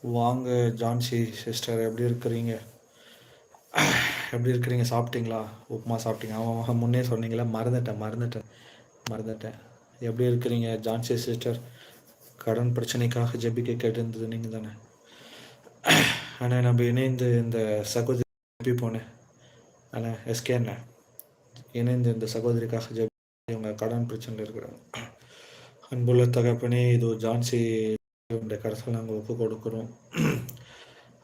வாங்க ஜான்சி சிஸ்டர், எப்படி இருக்கிறீங்க? எப்படி இருக்கிறீங்க? சாப்பிட்டீங்களா? உப்புமா சாப்பிட்டீங்க? ஆமாம், முன்னே சொன்னீங்களா? மறந்துட்டேன். எப்படி இருக்கிறீங்க ஜான்சி சிஸ்டர்? கடன் பிரச்சனைக்காக ஜெபிக்க கேட்டிருந்தது நீங்கள் தானே? ஆனால் நம்ம இணைந்து இந்த சகோதரி ஜெபி போனேன். ஆனால் எஸ்கே அண்ணன் இணைந்து இந்த சகோதரிக்காக ஜெபி இவங்க கடன் பிரச்சனையில் இருக்கிறாங்க. அன்புள்ள தகப்பனே, இது ஜான்சி கடைசியில் நாங்கள் ஒப்பு கொடுக்குறோம்.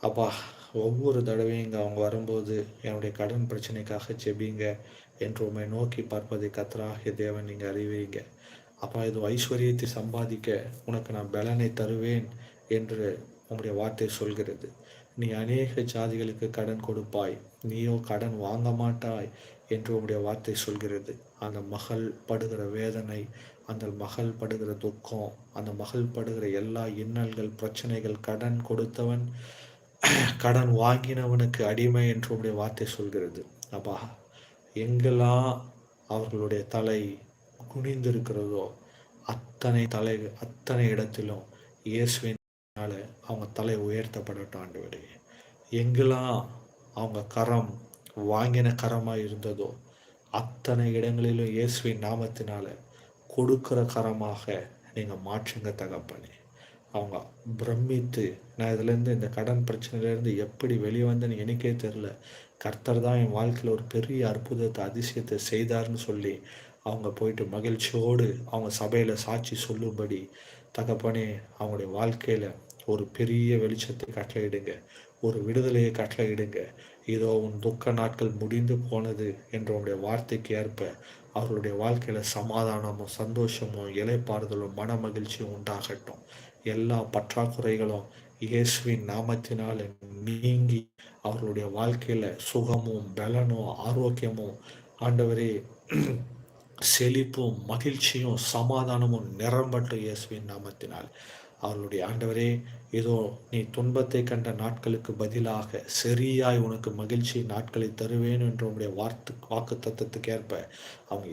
அப்பா, ஒவ்வொரு தடவையும் இங்கே அவங்க வரும்போது என்னுடைய கடன் பிரச்சனைக்காக ஜெபிங்க என்று உண்மை நோக்கி பார்ப்பதை கத்தராகிய தேவன் நீங்கள் அறிவீங்க. அப்பா, இது ஐஸ்வர்யத்தை சம்பாதிக்க உனக்கு நான் பலனை தருவேன் என்று உங்களுடைய வார்த்தை சொல்கிறது. நீ அநேக ஜாதிகளுக்கு கடன் கொடுப்பாய், நீயோ கடன் வாங்க மாட்டாய் என்று உங்களுடைய வார்த்தை சொல்கிறது. அந்த மகள் படுகிற வேதனை, அந்த மகள் படுகிற துக்கம், அந்த மகள் படுகிற எல்லா இன்னல்கள், பிரச்சனைகள், கடன் கொடுத்தவன் கடன் வாங்கினவனுக்கு அடிமை என்று உடைய வார்த்தை சொல்கிறது. அப்பா, எங்கெல்லாம் அவர்களுடைய தலை குனிந்திருக்கிறதோ அத்தனை இடத்திலும் இயேசுவினால அவங்க தலை உயர்த்தப்படட்டும் ஆண்டவரே. எங்கெல்லாம் அவங்க கரம் வாங்கின கரமாக இருந்ததோ அத்தனை இடங்களிலும் இயேசுவின் நாமத்தினால கொடுக்கிற கரமாக நீங்கள் மாற்றுங்க தகப்பனே. அவங்க பிரமித்து, நான் இதுலேருந்து இந்த கடன் பிரச்சனையிலேருந்து எப்படி வெளியே வந்தேன்னு எனக்கே தெரில, கர்த்தர் தான் என் வாழ்க்கையில் ஒரு பெரிய அற்புதத்தை அதிசயத்தை செய்தார்னு சொல்லி அவங்க போயிட்டு மகிழ்ச்சியோடு அவங்க சபையில் சாட்சி சொல்லும்படி தகப்பனே அவங்களுடைய வாழ்க்கையில் ஒரு பெரிய வெளிச்சத்தை கட்டளையிடுங்க, ஒரு விடுதலையை கட்டளையிடுங்க. இதோ உன் துக்க நாட்கள் முடிந்து போனது என்ற உங்களுடைய வார்த்தைக்கு ஏற்ப அவர்களுடைய வாழ்க்கையில் சமாதானமும் சந்தோஷமும் இலைப்பாறுதலும் மன மகிழ்ச்சியும் உண்டாகட்டும். எல்லா பற்றாக்குறைகளும் இயேசுவின் நாமத்தினால் நீங்கி அவர்களுடைய வாழ்க்கையில் சுகமும் பலனும் ஆரோக்கியமும் ஆண்டவரே செழிப்பும் மகிழ்ச்சியும் சமாதானமும் நிரம்பட்டும் இயேசுவின் நாமத்தினால். அவர்களுடைய ஆண்டவரே, இதோ நீ துன்பத்தை கண்ட நாட்களுக்கு பதிலாக சரியாய் உனக்கு மகிழ்ச்சி நாட்களை தருவேன் என்று உங்களுடைய வாக்கு தத்துவத்துக்கு ஏற்ப அவங்க